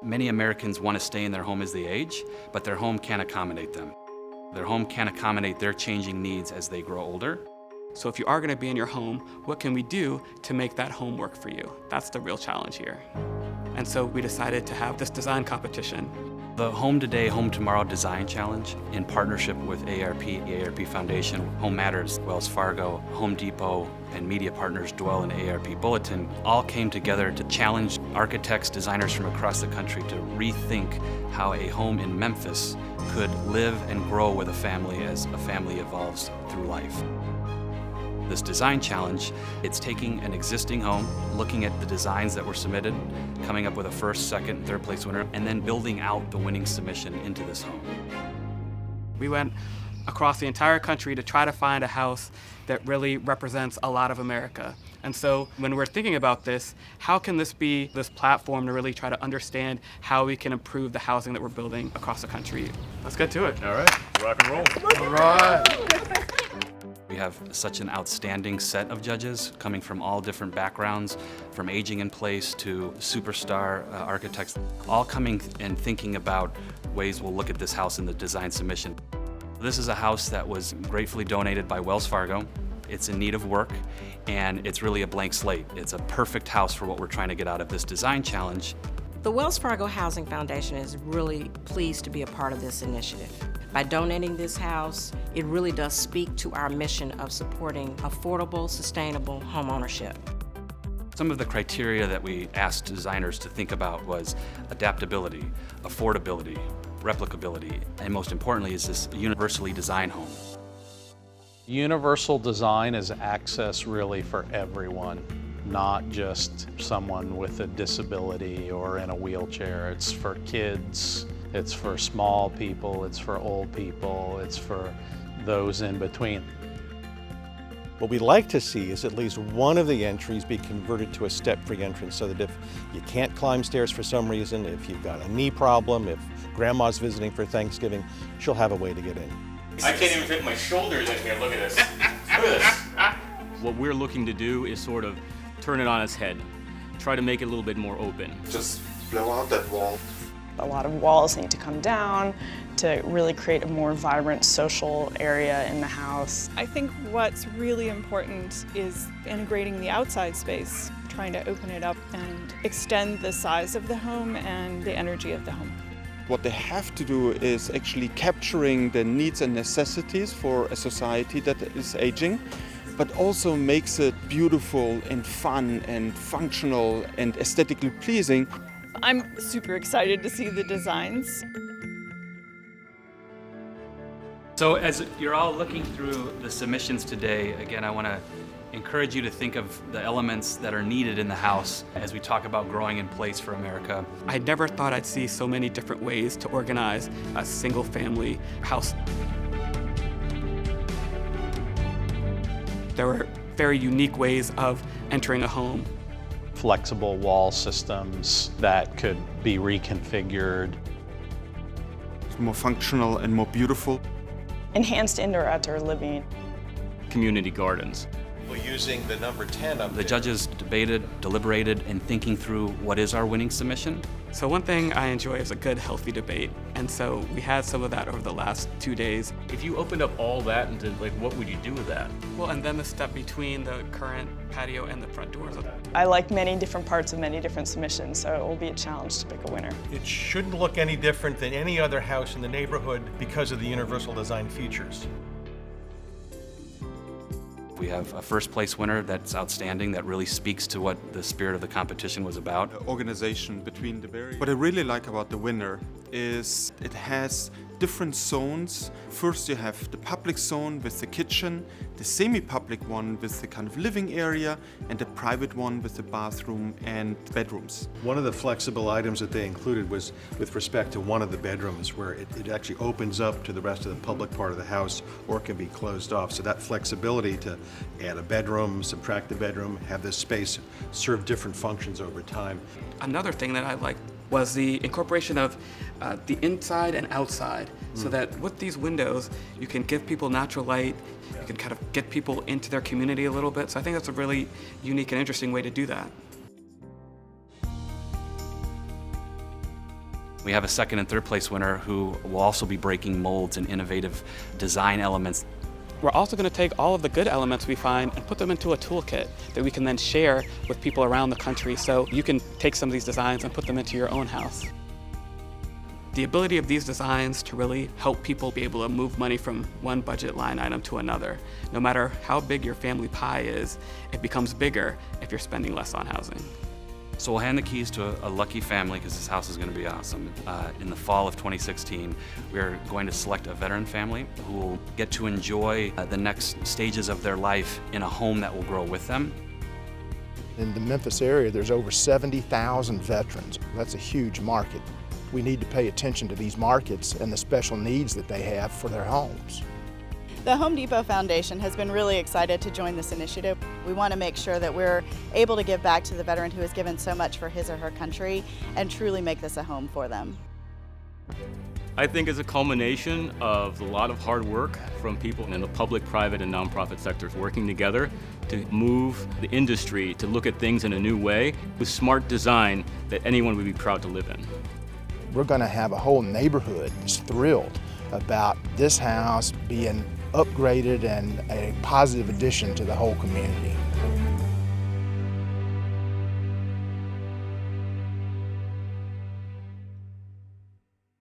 Many Americans want to stay in their home as they age, but their home can't accommodate them. Their home can't accommodate their changing needs as they grow older. So if you are going to be in your home, what can we do to make that home work for you? That's the real challenge here. And so we decided to have this design competition. The Home Today, Home Tomorrow Design Challenge, in partnership with AARP, the AARP Foundation, Home Matters, Wells Fargo, Home Depot, and media partners Dwell and AARP Bulletin, all came together to challenge architects, designers from across the country to rethink how a home in Memphis could live and grow with a family as a family evolves through life. This design challenge, it's taking an existing home, looking at the designs that were submitted, coming up with a first, second, third place winner, and then building out the winning submission into this home. We went across the entire country to try to find a house that really represents a lot of America. And so when we're thinking about this, how can this be this platform to really try to understand how we can improve the housing that we're building across the country? Let's get to it. All right, rock and roll. All right. We have such an outstanding set of judges coming from all different backgrounds, from aging in place to superstar architects, all coming and thinking about ways we'll look at this house in the design submission. This is a house that was gratefully donated by Wells Fargo. It's in need of work, and it's really a blank slate. It's a perfect house for what we're trying to get out of this design challenge. The Wells Fargo Housing Foundation is really pleased to be a part of this initiative. By donating this house, it really does speak to our mission of supporting affordable, sustainable homeownership. Some of the criteria that we asked designers to think about was adaptability, affordability, replicability, and most importantly is this universally designed home. Universal design is access really for everyone, not just someone with a disability or in a wheelchair. It's for kids, it's for small people, it's for old people, it's for those in between. What we'd like to see is at least one of the entries be converted to a step-free entrance so that if you can't climb stairs for some reason, if you've got a knee problem, if grandma's visiting for Thanksgiving, she'll have a way to get in. I can't even fit my shoulders in here. Look at this. Look at this. What we're looking to do is sort of turn it on its head, try to make it a little bit more open. Just blow out that wall. A lot of walls need to come down to really create a more vibrant social area in the house. I think what's really important is integrating the outside space, trying to open it up and extend the size of the home and the energy of the home. What they have to do is actually capturing the needs and necessities for a society that is aging, but also makes it beautiful and fun and functional and aesthetically pleasing. I'm super excited to see the designs. So as you're all looking through the submissions today, again, I want to encourage you to think of the elements that are needed in the house as we talk about growing in place for America. I never thought I'd see so many different ways to organize a single-family house. There were very unique ways of entering a home. Flexible wall systems that could be reconfigured. It's more functional and more beautiful. Enhanced indoor-outdoor living. Community gardens. We're using the number 10 up The there. judges debated, deliberated, and thinking through what is our winning submission. So one thing I enjoy is a good, healthy debate. And so we had some of that over the last 2 days. If you opened up all that into, like, what would you do with that? Well, and then the step between the current patio and the front doors. I like many different parts of many different submissions, so it will be a challenge to pick a winner. It shouldn't look any different than any other house in the neighborhood because of the universal design features. We have a first place winner that's outstanding, that really speaks to what the spirit of the competition was about. Organization between the various. What I really like about the winner is it has different zones. First you have the public zone with the kitchen, the semi-public one with the kind of living area, and the private one with the bathroom and bedrooms. One of the flexible items that they included was with respect to one of the bedrooms where it actually opens up to the rest of the public part of the house or can be closed off. So that flexibility to add a bedroom, subtract the bedroom, have this space serve different functions over time. Another thing that I liked was the incorporation of the inside and outside, so that with these windows, you can give people natural light, you can kind of get people into their community a little bit. So I think that's a really unique and interesting way to do that. We have a second and third place winner who will also be breaking molds and innovative design elements. We're also going to take all of the good elements we find and put them into a toolkit that we can then share with people around the country, so you can take some of these designs and put them into your own house. The ability of these designs to really help people be able to move money from one budget line item to another. No matter how big your family pie is, it becomes bigger if you're spending less on housing. So we'll hand the keys to a lucky family, because this house is going to be awesome. In the fall of 2016, we're going to select a veteran family who will get to enjoy the next stages of their life in a home that will grow with them. In the Memphis area, there's over 70,000 veterans. That's a huge market. We need to pay attention to these markets and the special needs that they have for their homes. The Home Depot Foundation has been really excited to join this initiative. We want to make sure that we're able to give back to the veteran who has given so much for his or her country and truly make this a home for them. I think it's a culmination of a lot of hard work from people in the public, private, and nonprofit sectors working together to move the industry to look at things in a new way with smart design that anyone would be proud to live in. We're going to have a whole neighborhood that's thrilled about this house being upgraded and a positive addition to the whole community.